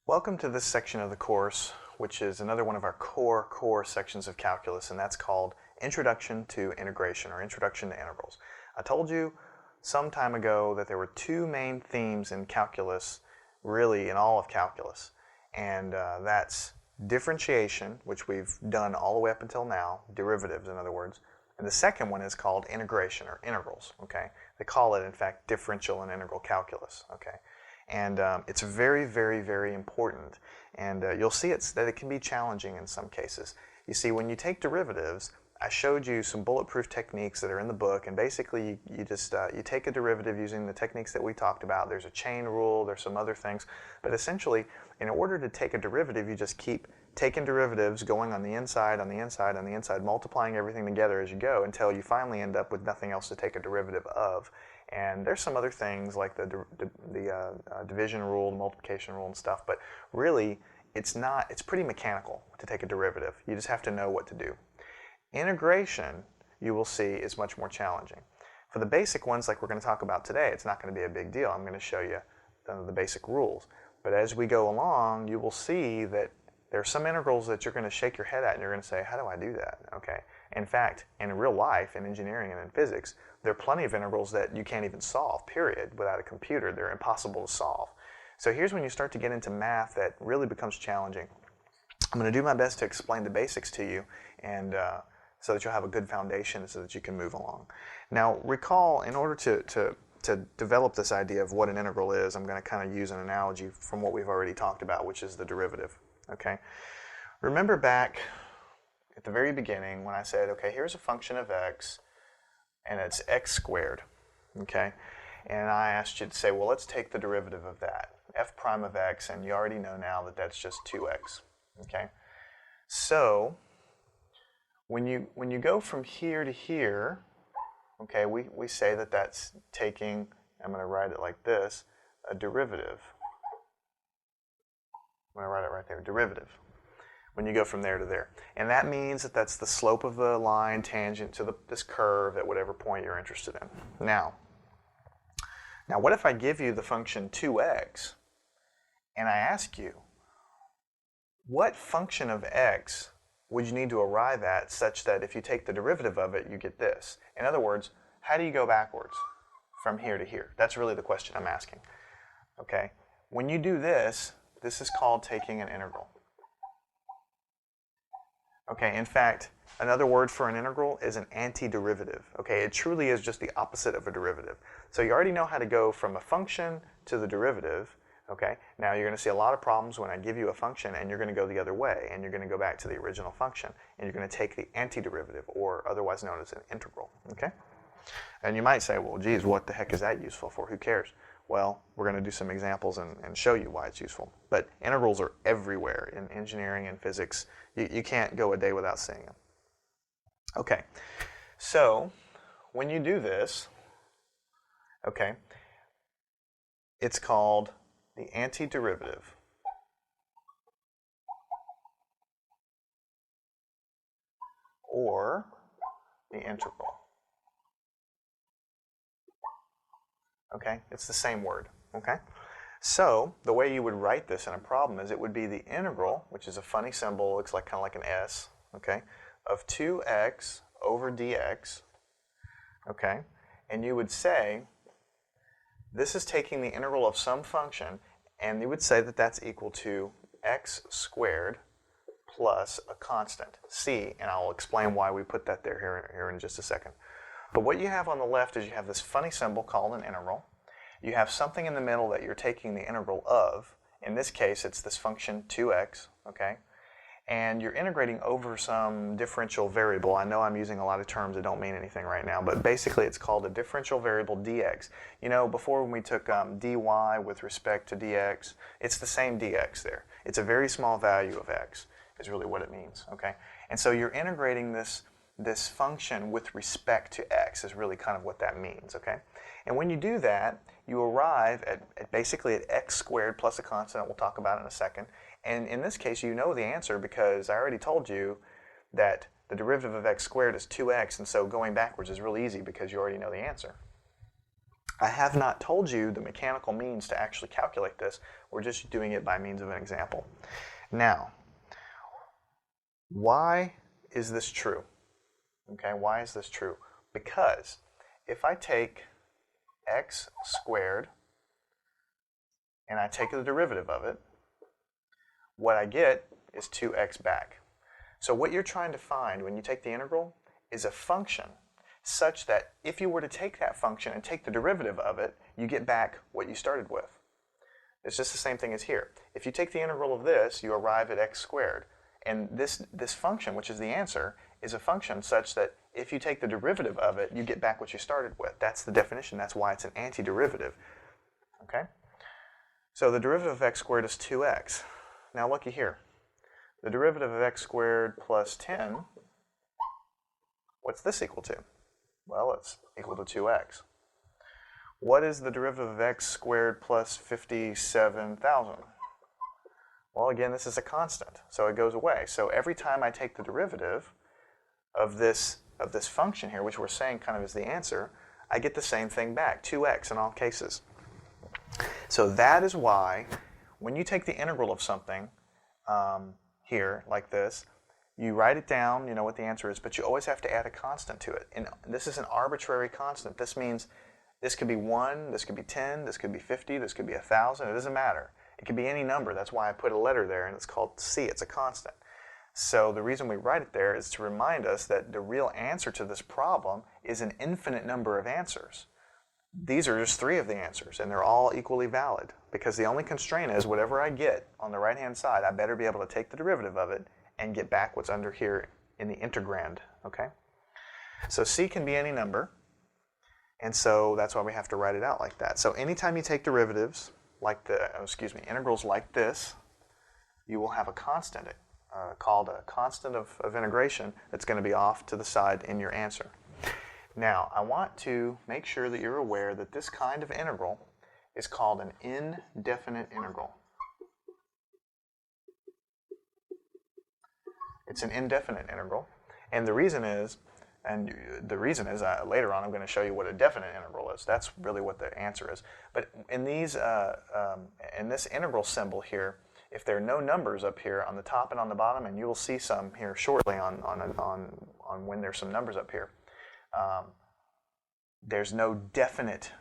Welcome to this section of the course, which is another one of our core sections of calculus, and that's called Introduction to Integration, or Introduction to Integrals. I told you some time ago that there were two main themes in calculus, really in all of calculus, and that's differentiation, which we've done all the way up until now, derivatives in other words, and the second one is called integration, or integrals, okay? They call it, in fact, differential and integral calculus, okay? And it's very important. And you'll see that it can be challenging in some cases. You see, when you take derivatives, I showed you some bulletproof techniques that are in the book, and basically you just you take a derivative using the techniques that we talked about. There's a chain rule, there's some other things, but essentially, in order to take a derivative, you just keep taking derivatives, going on the inside, on the inside, on the inside, multiplying everything together as you go until you finally end up with nothing else to take a derivative of. And there's some other things like the division rule, the multiplication rule and stuff, but really it's pretty mechanical to take a derivative. You just have to know what to do. Integration, you will see, is much more challenging. For the basic ones like we're going to talk about today, it's not going to be a big deal. I'm going to show you the basic rules. But as we go along, you will see that there are some integrals that you're going to shake your head at and you're going to say, how do I do that? Okay. In fact, in real life, in engineering and in physics, there are plenty of integrals that you can't even solve, period, without a computer. They're impossible to solve. So here's when you start to get into math that really becomes challenging. I'm going to do my best to explain the basics to you, and so that you'll have a good foundation so that you can move along. Now, recall, in order to develop this idea of what an integral is, I'm going to kind of use an analogy from what we've already talked about, which is the derivative. Okay? Remember back at the very beginning when I said, okay, here's a function of x, and it's x squared, okay? And I asked you to say, well, let's take the derivative of that, f prime of x, and you already know now that that's just 2x, okay? So when you go from here to here, okay, we say that that's taking, I'm going to write it like this, a derivative. I'm going to write it right there, derivative, when you go from there to there. And that means that that's the slope of the line tangent to this curve at whatever point you're interested in. Now what if I give you the function 2x, and I ask you, what function of x would you need to arrive at such that if you take the derivative of it, you get this? In other words, how do you go backwards from here to here? That's really the question I'm asking. Okay? When you do this, this is called taking an integral. Okay, in fact, another word for an integral is an antiderivative. Okay, it truly is just the opposite of a derivative. So you already know how to go from a function to the derivative. Okay, now you're going to see a lot of problems when I give you a function and you're going to go the other way and you're going to go back to the original function and you're going to take the antiderivative, or otherwise known as an integral. Okay, and you might say, well, geez, what the heck is that useful for? Who cares? Well, we're going to do some examples and show you why it's useful. But integrals are everywhere in engineering and physics. You can't go a day without seeing them. Okay, so when you do this, okay, it's called the antiderivative. Or the integral. Okay, it's the same word. Okay, so the way you would write this in a problem is it would be the integral, which is a funny symbol, looks like kind of like an S, okay, of 2x over dx, okay, and you would say this is taking the integral of some function, and you would say that that's equal to x squared plus a constant, c, and I'll explain why we put that there here in just a second. But what you have on the left is you have this funny symbol called an integral. You have something in the middle that you're taking the integral of. In this case, it's this function 2x, okay? And you're integrating over some differential variable. I know I'm using a lot of terms that don't mean anything right now, but basically it's called a differential variable dx. You know, before when we took dy with respect to dx, it's the same dx there. It's a very small value of x, is really what it means, okay? And so you're integrating this function with respect to x is really kind of what that means, okay? And when you do that, you arrive at basically at x squared plus a constant. We'll talk about it in a second. And in this case, you know the answer because I already told you that the derivative of x squared is 2x, and so going backwards is really easy because you already know the answer. I have not told you the mechanical means to actually calculate this. We're just doing it by means of an example. Now, why is this true? Okay, why is this true? Because if I take x squared and I take the derivative of it, what I get is 2x back. So what you're trying to find when you take the integral is a function such that if you were to take that function and take the derivative of it, you get back what you started with. It's just the same thing as here. If you take the integral of this, you arrive at x squared. And this function, which is the answer, is a function such that if you take the derivative of it, you get back what you started with. That's the definition. That's why it's an antiderivative. Okay? So the derivative of x squared is 2x. Now looky here. The derivative of x squared plus 10, what's this equal to? Well, it's equal to 2x. What is the derivative of x squared plus 57,000? Well, again, this is a constant, so it goes away. So every time I take the derivative of this function here, which we're saying kind of is the answer, I get the same thing back, 2x in all cases. So that is why when you take the integral of something here, like this, you write it down, you know what the answer is, but you always have to add a constant to it. And this is an arbitrary constant. This means this could be 1, this could be 10, this could be 50, this could be 1,000. It doesn't matter. It could be any number. That's why I put a letter there, and it's called c. It's a constant. So the reason we write it there is to remind us that the real answer to this problem is an infinite number of answers. These are just 3 of the answers, and they're all equally valid, because the only constraint is whatever I get on the right-hand side, I better be able to take the derivative of it and get back what's under here in the integrand, okay? So c can be any number, and so that's why we have to write it out like that. So anytime you take derivatives, like integrals like this, you will have a constant called a constant of integration that's going to be off to the side in your answer. Now, I want to make sure that you're aware that this kind of integral is called an indefinite integral. It's an indefinite integral, and the reason is, later on I'm going to show you what a definite integral is. That's really what the answer is. But in these, in this integral symbol here, if there are no numbers up here on the top and on the bottom, and you will see some here shortly on when there's some numbers up here, there's no definite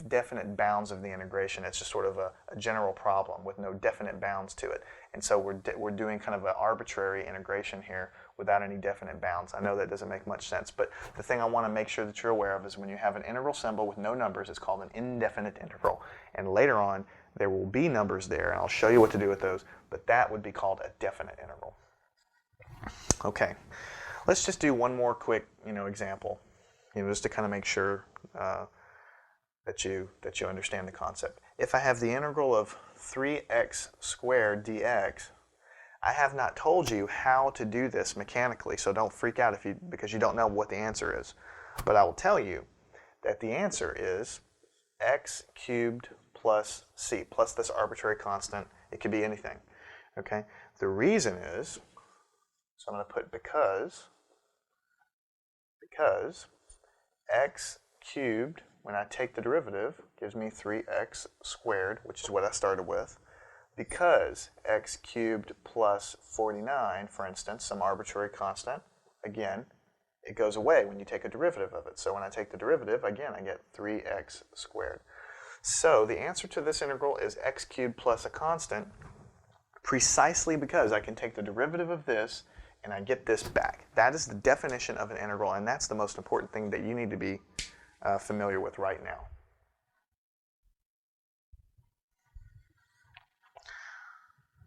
definite bounds of the integration. It's just sort of a general problem with no definite bounds to it. And so we're doing kind of an arbitrary integration here without any definite bounds. I know that doesn't make much sense, but the thing I want to make sure that you're aware of is when you have an integral symbol with no numbers, it's called an indefinite integral. And later on, there will be numbers there, and I'll show you what to do with those, but that would be called a definite integral. Okay, let's just do one more quick, example, just to kind of make sure that you understand the concept. If I have the integral of 3x squared dx, I have not told you how to do this mechanically, so don't freak out because you don't know what the answer is. But I will tell you that the answer is x cubed plus c, plus this arbitrary constant. It could be anything. Okay? The reason is, so I'm going to put because x cubed, when I take the derivative, gives me 3x squared, which is what I started with. Because x cubed plus 49, for instance, some arbitrary constant, again, it goes away when you take a derivative of it. So when I take the derivative, again, I get 3x squared. So the answer to this integral is x cubed plus a constant, precisely because I can take the derivative of this and I get this back. That is the definition of an integral, and that's the most important thing that you need to be familiar with right now.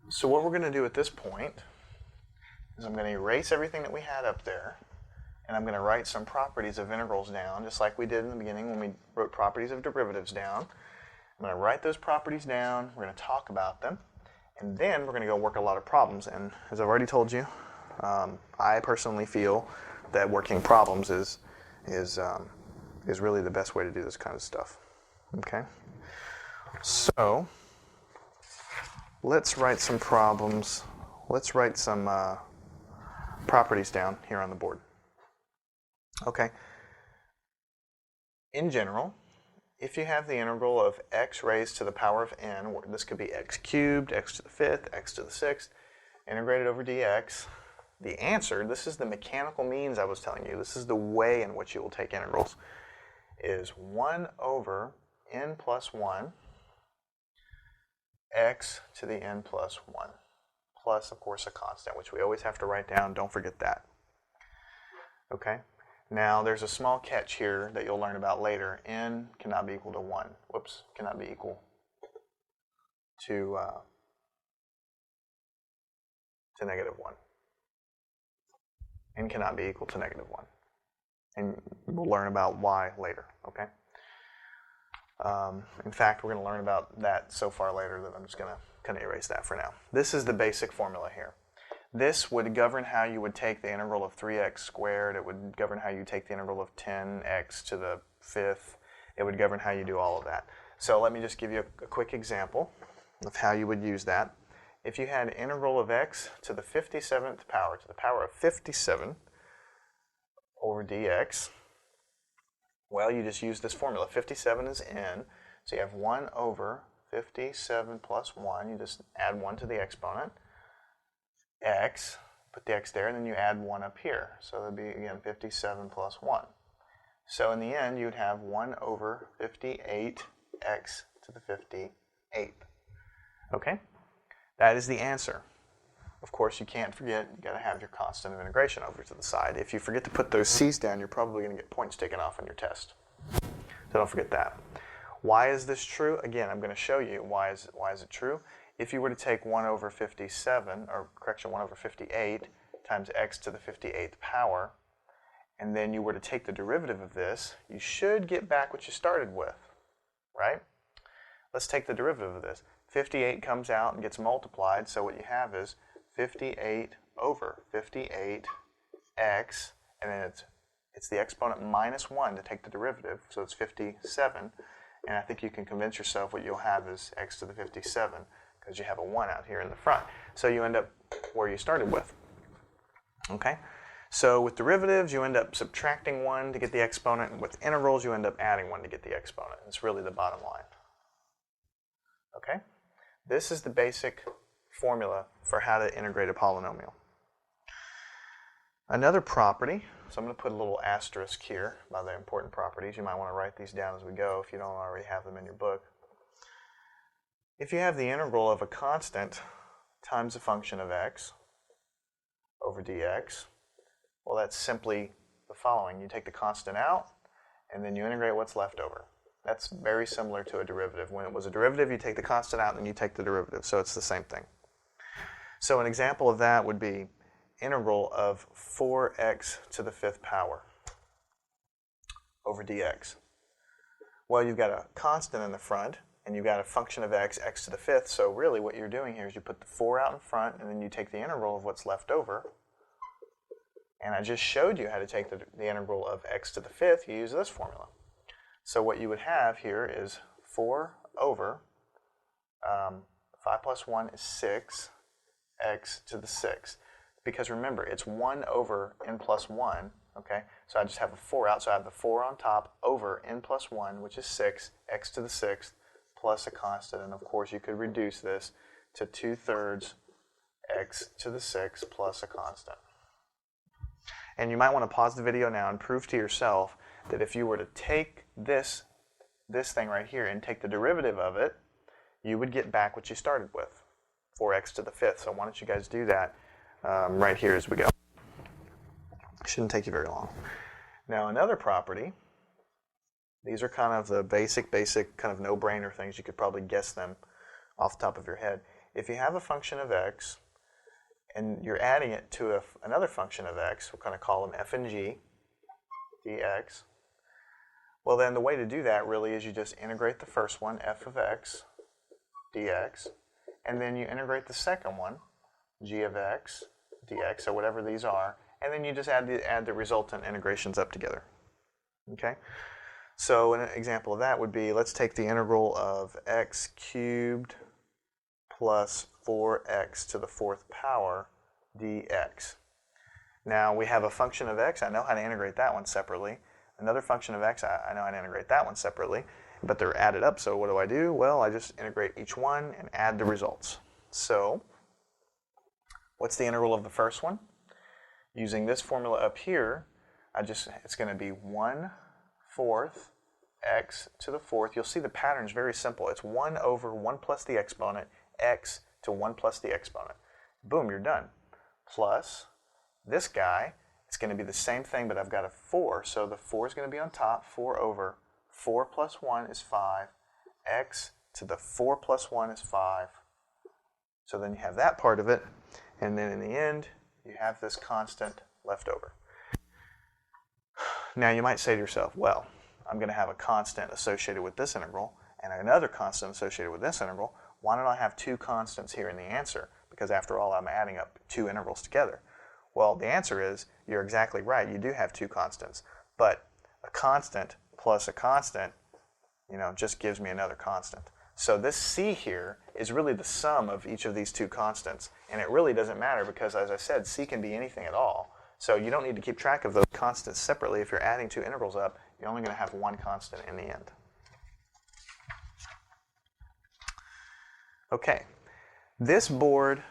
So what we're going to do at this point is I'm going to erase everything that we had up there, and I'm going to write some properties of integrals down, just like we did in the beginning when we wrote properties of derivatives down. I'm going to write those properties down, we're going to talk about them, and then we're going to go work a lot of problems. And as I've already told you, I personally feel that working problems is really the best way to do this kind of stuff. Okay? So let's write some problems. Let's write some properties down here on the board. Okay. in general, if you have the integral of x raised to the power of n, this could be x cubed, x to the fifth, x to the sixth, integrated over dx, the answer, this is the mechanical means I was telling you, this is the way in which you will take integrals, is 1 over n plus 1 x to the n plus 1, plus, of course, a constant, which we always have to write down. Don't forget that. Okay? Now, there's a small catch here that you'll learn about later. N cannot be equal to 1. Whoops, cannot be equal to negative 1. N cannot be equal to negative 1. And we'll learn about why later, okay? In fact, we're going to learn about that so far later that I'm just going to kind of erase that for now. This is the basic formula here. This would govern how you would take the integral of 3x squared. It would govern how you take the integral of 10x to the fifth. It would govern how you do all of that. So let me just give you a quick example of how you would use that. If you had integral of x to the 57th power, to the power of 57 over dx, well, you just use this formula. 57 is n, so you have 1 over 57 plus 1. You just add 1 to the exponent. X, put the x there, and then you add 1 up here. So that would be, again, 57 plus 1. So in the end, you would have 1 over 58x to the 58th. Okay? That is the answer. Of course, you can't forget, you got to have your constant of integration over to the side. If you forget to put those c's down, you're probably going to get points taken off on your test. So don't forget that. Why is this true? Again, I'm going to show you why is it true. If you were to take 1 over 57, or correction, 1 over 58 times x to the 58th power, and then you were to take the derivative of this, you should get back what you started with, right? Let's take the derivative of this. 58 comes out and gets multiplied, so what you have is 58 over 58x, and then it's the exponent minus 1 to take the derivative, so it's 57. And I think you can convince yourself what you'll have is x to the 57, because you have a 1 out here in the front. So you end up where you started with. Okay? So with derivatives, you end up subtracting 1 to get the exponent, and with integrals, you end up adding 1 to get the exponent. It's really the bottom line. Okay? This is the basic formula for how to integrate a polynomial. Another property, so I'm going to put a little asterisk here by the important properties. You might want to write these down as we go if you don't already have them in your book. If you have the integral of a constant times a function of x over dx, well, that's simply the following. You take the constant out, and then you integrate what's left over. That's very similar to a derivative. When it was a derivative, you take the constant out, and then you take the derivative. So it's the same thing. So an example of that would be integral of 4x to the fifth power over dx. Well, you've got a constant in the front, and you've got a function of x, x to the fifth. So really what you're doing here is you put the 4 out in front, and then you take the integral of what's left over. And I just showed you how to take the integral of x to the fifth. You use this formula. So what you would have here is 4 over 5 plus 1 is 6, x to the sixth. Because remember, it's 1 over n plus 1, okay? So I just have a 4 out, so I have the 4 on top over n plus 1, which is 6, x to the sixth, plus a constant. And of course, you could reduce this to 2/3 x to the sixth plus a constant. And you might want to pause the video now and prove to yourself that if you were to take this thing right here and take the derivative of it, you would get back what you started with, 4x to the fifth. So why don't you guys do that right here as we go. Shouldn't take you very long. Now another property, these are kind of the basic kind of no-brainer things. You could probably guess them off the top of your head. If you have a function of x and you're adding it to another function of x, we're going to call them f and g dx. Well, then the way to do that really is you just integrate the first one, f of x dx, and then you integrate the second one, g of x dx, or whatever these are, and then you just add the resultant integrations up together. Okay? So an example of that would be, let's take the integral of x cubed plus 4x to the fourth power dx. Now we have a function of x. I know how to integrate that one separately. another function of x, I know how to integrate that one separately, but they're added up, so what do? Well, I just integrate each one and add the results. So, what's the integral of the first one? Using this formula up here, it's going to be 1/4 x to the fourth. You'll see the pattern is very simple. It's 1 over 1 plus the exponent, x to 1 plus the exponent. Boom, you're done. Plus this guy, it's going to be the same thing, but I've got a 4, so the 4 is going to be on top. 4 over 4 plus 1 is 5. X to the 4 plus 1 is 5. So then you have that part of it, and then in the end, you have this constant left over. Now you might say to yourself, well, I'm going to have a constant associated with this integral and another constant associated with this integral. Why don't I have two constants here in the answer? Because after all, I'm adding up two integrals together. Well, the answer is, you're exactly right. You do have two constants. But a constant plus a constant, just gives me another constant. So this c here is really the sum of each of these two constants. And it really doesn't matter because, as I said, c can be anything at all. So you don't need to keep track of those constants separately. If you're adding two integrals up, you're only going to have one constant in the end. Okay, this board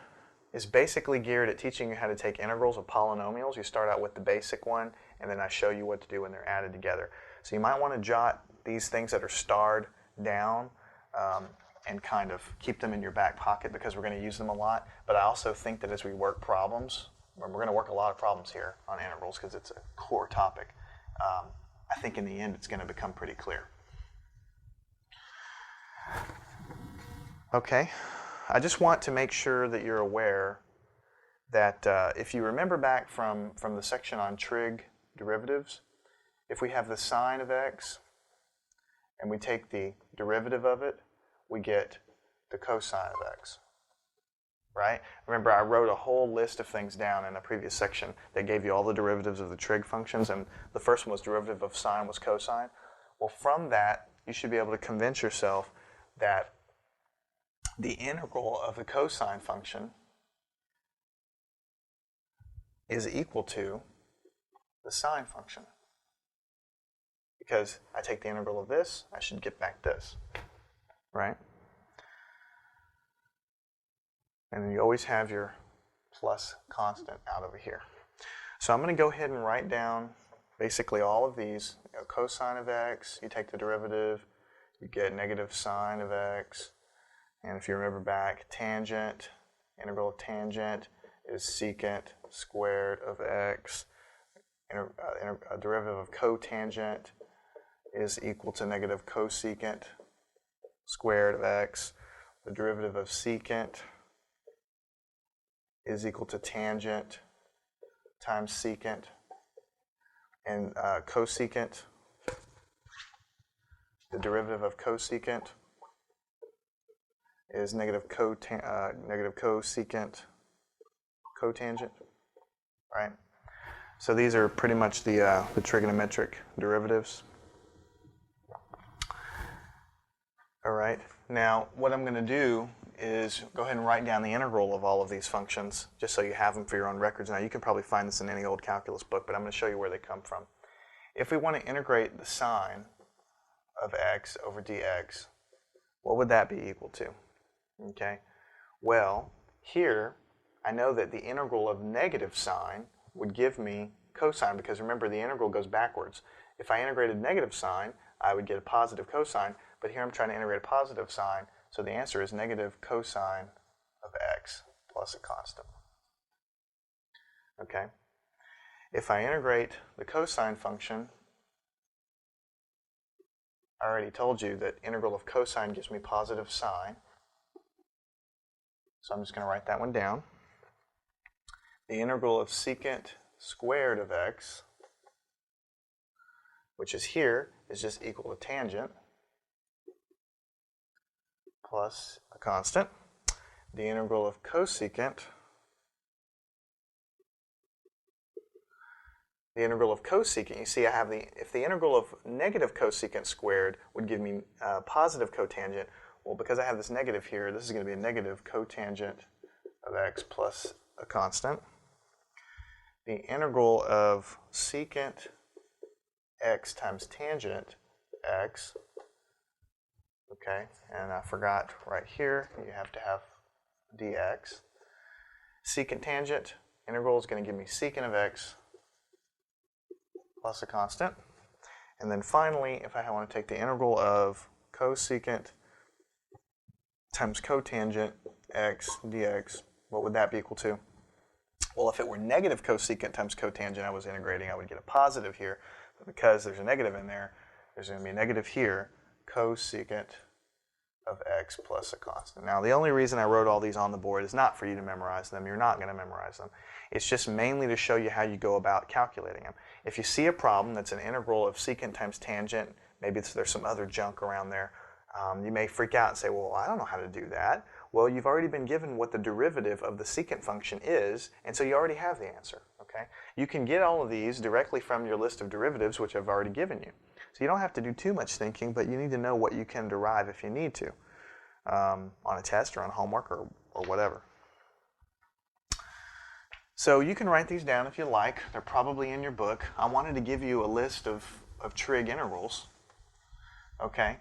is basically geared at teaching you how to take integrals of polynomials. You start out with the basic one, and then I show you what to do when they're added together. So you might want to jot these things that are starred down and kind of keep them in your back pocket because we're going to use them a lot. But I also think that as we work problems, we're going to work a lot of problems here on integrals because it's a core topic. I think in the end it's going to become pretty clear. Okay, I just want to make sure that you're aware that if you remember back from the section on trig derivatives, if we have the sine of x and we take the derivative of it, we get the cosine of x. Right? Remember, I wrote a whole list of things down in a previous section that gave you all the derivatives of the trig functions, and the first one was derivative of sine was cosine. Well, from that, you should be able to convince yourself that the integral of the cosine function is equal to the sine function. Because I take the integral of this, I should get back this. Right? And then you always have your plus constant out over here. So I'm going to go ahead and write down basically all of these. Cosine of x, you take the derivative, you get negative sine of x. And if you remember back, tangent, integral of tangent is secant squared of x. A derivative of cotangent is equal to negative cosecant squared of x. The derivative of secant is equal to tangent times secant. And cosecant, the derivative of cosecant is negative cosecant cotangent, right? So these are pretty much the trigonometric derivatives. All right, now what I'm going to do is go ahead and write down the integral of all of these functions, just so you have them for your own records. Now you can probably find this in any old calculus book, but I'm going to show you where they come from. If we want to integrate the sine of x over dx, what would that be equal to? Okay, well, here I know that the integral of negative sine would give me cosine, because remember the integral goes backwards. If I integrated negative sine, I would get a positive cosine, but here I'm trying to integrate a positive sine, so the answer is negative cosine of x plus a constant. Okay, if I integrate the cosine function, I already told you that integral of cosine gives me positive sine. So I'm just going to write that one down. The integral of secant squared of x, which is here, is just equal to tangent plus a constant. The integral of cosecant, you see I have if the integral of negative cosecant squared would give me positive cotangent, well, because I have this negative here, this is going to be a negative cotangent of x plus a constant. The integral of secant x times tangent x. Okay, and I forgot right here, you have to have dx. Secant tangent integral is going to give me secant of x plus a constant. And then finally, if I want to take the integral of cosecant times cotangent x dx, what would that be equal to? Well, if it were negative cosecant times cotangent I was integrating, I would get a positive here. But because there's a negative in there, there's going to be a negative here, cosecant of x plus a constant. Now, the only reason I wrote all these on the board is not for you to memorize them. You're not going to memorize them. It's just mainly to show you how you go about calculating them. If you see a problem that's an integral of secant times tangent, maybe there's some other junk around there, you may freak out and say, well, I don't know how to do that. Well, you've already been given what the derivative of the secant function is, and so you already have the answer. Okay? You can get all of these directly from your list of derivatives, which I've already given you. So you don't have to do too much thinking, but you need to know what you can derive if you need to on a test or on homework or whatever. So you can write these down if you like. They're probably in your book. I wanted to give you a list of trig integrals, okay,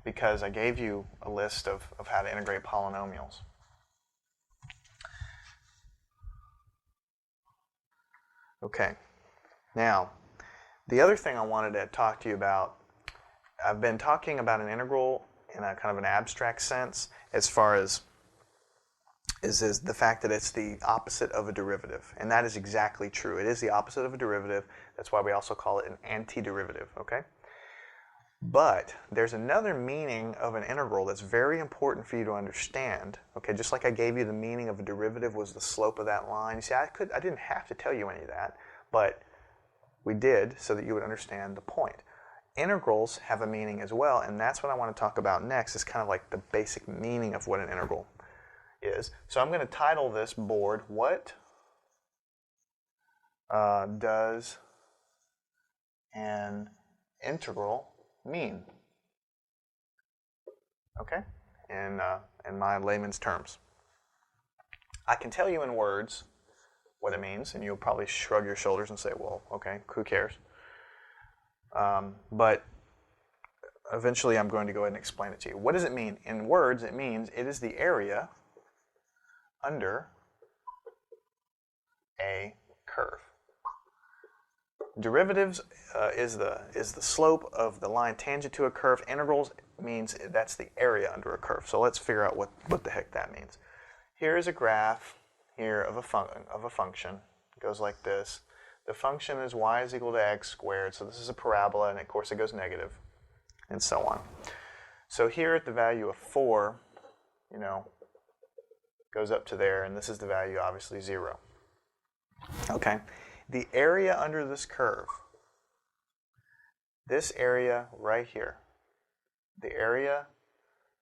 because I gave you a list of how to integrate polynomials. Okay, now the other thing I wanted to talk to you about, I've been talking about an integral in a kind of an abstract sense as far as is the fact that it's the opposite of a derivative. And that is exactly true. It is the opposite of a derivative. That's why we also call it an antiderivative, okay? But there's another meaning of an integral that's very important for you to understand, okay? Just like I gave you the meaning of a derivative was the slope of that line. You see, I didn't have to tell you any of that, but we did so that you would understand the point. Integrals have a meaning as well, and that's what I want to talk about next. Is kind of like the basic meaning of what an integral is. So I'm going to title this board, What Does an Integral Mean? Okay? In my layman's terms. I can tell you in words what it means, and you'll probably shrug your shoulders and say, well, okay, who cares? But eventually I'm going to go ahead and explain it to you. What does it mean? In words, it means it is the area under a curve. Derivatives is the slope of the line tangent to a curve. Integrals means that's the area under a curve. So let's figure out what the heck that means. Here is a graph here of a function. It goes like this. The function is y is equal to x squared. So this is a parabola, and of course it goes negative, and so on. So here at the value of 4, goes up to there, and this is the value, obviously, 0. Okay, the area under this curve, this area right here, the area,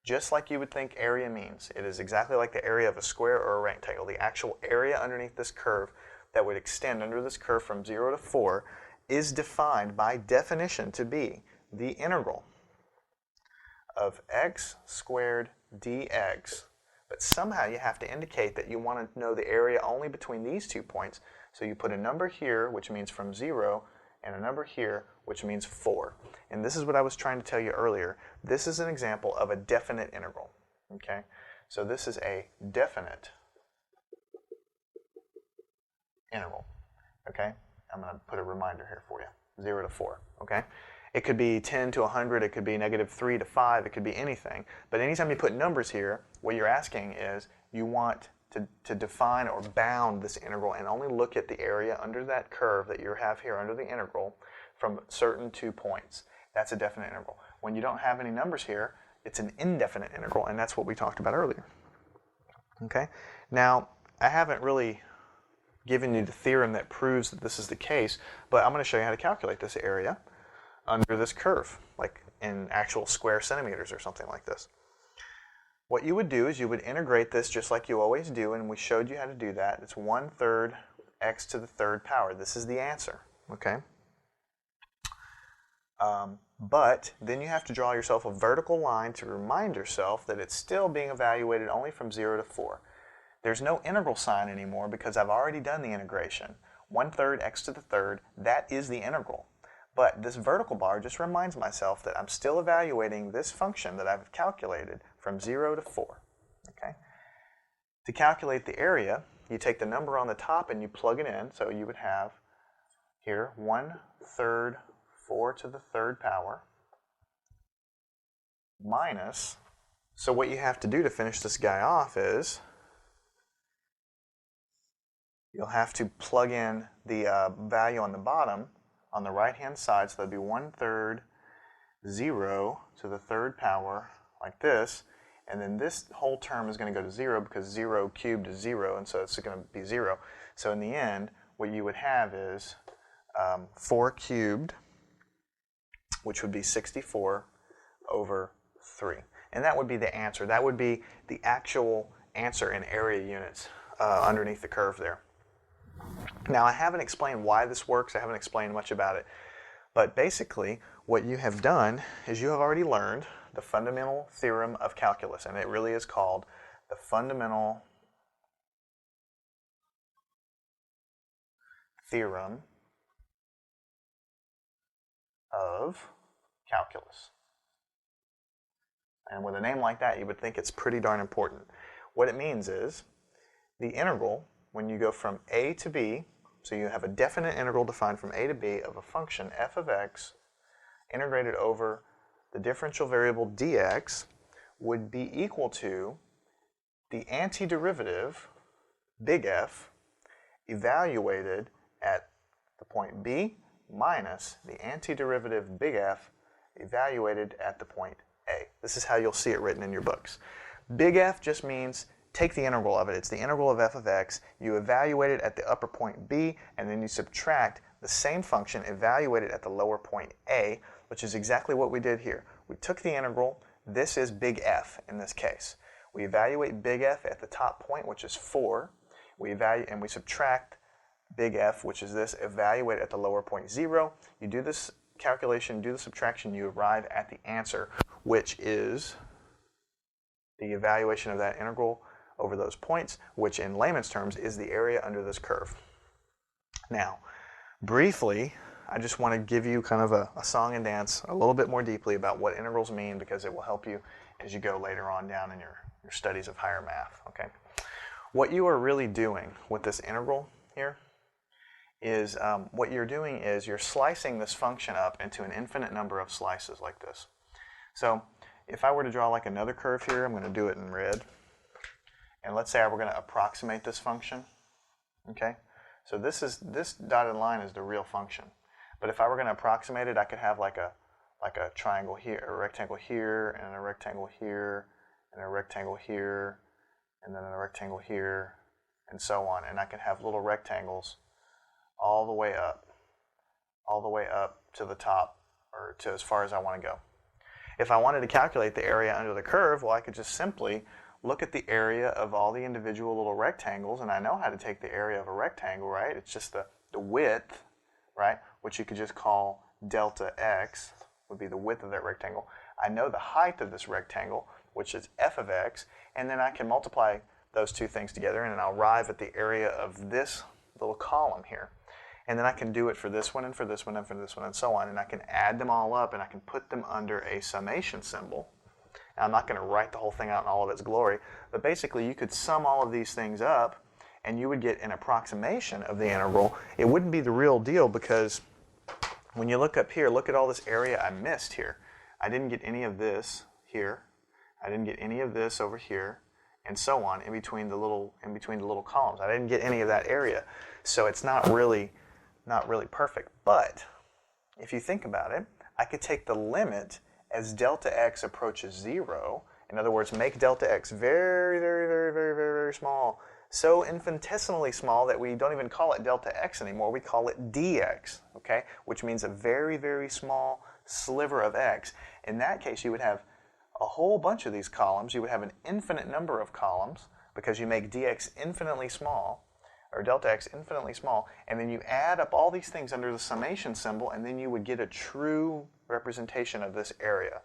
just like you would think area means, it is exactly like the area of a square or a rectangle. The actual area underneath this curve that would extend under this curve from 0 to 4 is defined by definition to be the integral of x squared dx. But somehow you have to indicate that you want to know the area only between these 2 points. So you put a number here, which means from 0, and a number here, which means 4. And this is what I was trying to tell you earlier. This is an example of a definite integral. Okay? So this is a definite integral. Okay? I'm going to put a reminder here for you. 0 to 4. Okay? It could be 10 to 100, it could be negative 3 to 5, it could be anything. But anytime you put numbers here, what you're asking is you want to define or bound this integral and only look at the area under that curve that you have here under the integral from certain 2 points. That's a definite integral. When you don't have any numbers here, it's an indefinite integral, and that's what we talked about earlier. Okay? Now, I haven't really given you the theorem that proves that this is the case, but I'm going to show you how to calculate this area under this curve, like in actual square centimeters or something like this. What you would do is you would integrate this just like you always do, and we showed you how to do that. It's 1/3 x to the 3rd power. This is the answer, okay? But then you have to draw yourself a vertical line to remind yourself that it's still being evaluated only from 0 to 4. There's no integral sign anymore because I've already done the integration. 1/3 x to the 3rd, that is the integral. But this vertical bar just reminds myself that I'm still evaluating this function that I've calculated from 0 to 4. Okay? To calculate the area, you take the number on the top and you plug it in. So you would have here 1/3 4 to the 3rd power minus, so what you have to do to finish this guy off is you'll have to plug in the value on the bottom on the right hand side, so that'd be 1/3 0 to the 3rd power like this, and then this whole term is going to go to 0 because 0 cubed is 0, and so it's going to be 0. So in the end, what you would have is 4 cubed, which would be 64 over 3. And that would be the answer. That would be the actual answer in area units underneath the curve there. Now, I haven't explained why this works. I haven't explained much about it. But basically, what you have done is you have already learned the fundamental theorem of calculus, and it really is called the fundamental theorem of calculus. And with a name like that, you would think it's pretty darn important. What it means is the integral, when you go from a to b, so you have a definite integral defined from a to b of a function f of x integrated over the differential variable dx, would be equal to the antiderivative, big F, evaluated at the point b minus the antiderivative, big F, evaluated at the point a. This is how you'll see it written in your books. Big F just means take the integral of it. It's the integral of f of x. You evaluate it at the upper point b, and then you subtract the same function evaluated at the lower point a, which is exactly what we did here. We took the integral. This is big F in this case. We evaluate big F at the top point, which is 4. We subtract big F, which is this, evaluate at the lower point 0. You do this calculation, do the subtraction, you arrive at the answer, which is the evaluation of that integral over those points, which in layman's terms is the area under this curve. Now, briefly, I just want to give you kind of a song and dance a little bit more deeply about what integrals mean, because it will help you as you go later on down in your studies of higher math. Okay? What you are really doing with this integral here is what you're doing is you're slicing this function up into an infinite number of slices like this. So if I were to draw like another curve here, I'm going to do it in red. And let's say we're going to approximate this function. Okay? So this dotted line is the real function. But if I were going to approximate it, I could have like a triangle here, a rectangle here, and a rectangle here, and a rectangle here, and then a rectangle here, and so on. And I can have little rectangles all the way up to the top, or to as far as I want to go. If I wanted to calculate the area under the curve, well, I could just simply look at the area of all the individual little rectangles, and I know how to take the area of a rectangle, right? It's just the width, right? Which you could just call delta x, would be the width of that rectangle. I know the height of this rectangle, which is f of x, and then I can multiply those two things together, and I'll arrive at the area of this little column here. And then I can do it for this one, and for this one, and for this one, and so on. And I can add them all up, and I can put them under a summation symbol. Now, I'm not going to write the whole thing out in all of its glory, but basically you could sum all of these things up, and you would get an approximation of the integral. It wouldn't be the real deal, because when you look up here, look at all this area I missed here. I didn't get any of this here. I didn't get any of this over here, and so on in between the little columns. I didn't get any of that area, so it's not really perfect. But if you think about it, I could take the limit as delta x approaches 0. In other words, make delta x very, very, very, very, very, very small. So infinitesimally small that we don't even call it delta x anymore. We call it dx, okay? Which means a very, very small sliver of x. In that case, you would have a whole bunch of these columns. You would have an infinite number of columns because you make dx infinitely small, or delta x infinitely small, and then you add up all these things under the summation symbol, and then you would get a true representation of this area.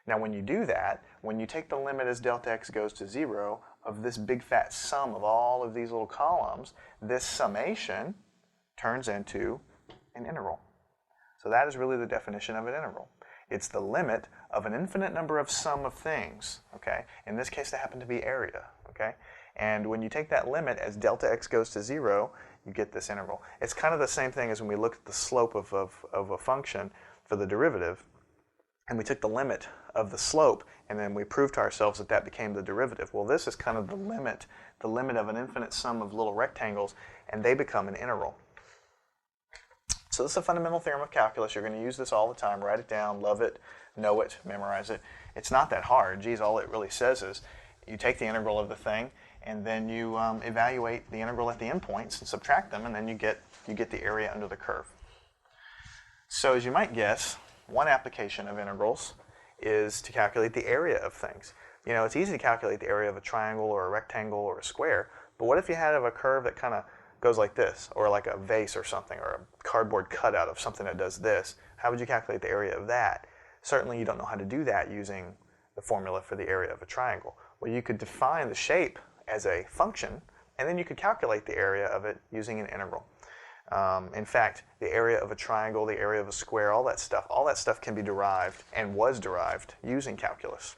Now when you do that, when you take the limit as delta x goes to 0 of this big fat sum of all of these little columns, this summation turns into an integral. So that is really the definition of an integral. It's the limit of an infinite number of sum of things, okay? In this case, they happen to be area, okay? And when you take that limit as delta x goes to 0, you get this integral. It's kind of the same thing as when we look at the slope of a function for the derivative, and we took the limit of the slope, and then we proved to ourselves that that became the derivative. Well, this is kind of the limit of an infinite sum of little rectangles, and they become an integral. So this is a fundamental theorem of calculus. You're going to use this all the time. Write it down, love it, know it, memorize it. It's not that hard. Geez, all it really says is you take the integral of the thing, and then you evaluate the integral at the endpoints and subtract them, and then you get the area under the curve. So as you might guess, one application of integrals is to calculate the area of things. You know, it's easy to calculate the area of a triangle or a rectangle or a square, but what if you had a curve that kind of goes like this, or like a vase or something, or a cardboard cutout of something that does this? How would you calculate the area of that? Certainly you don't know how to do that using the formula for the area of a triangle. Well, you could define the shape as a function, and then you could calculate the area of it using an integral. In fact, the area of a triangle, the area of a square, all that stuff can be derived and was derived using calculus.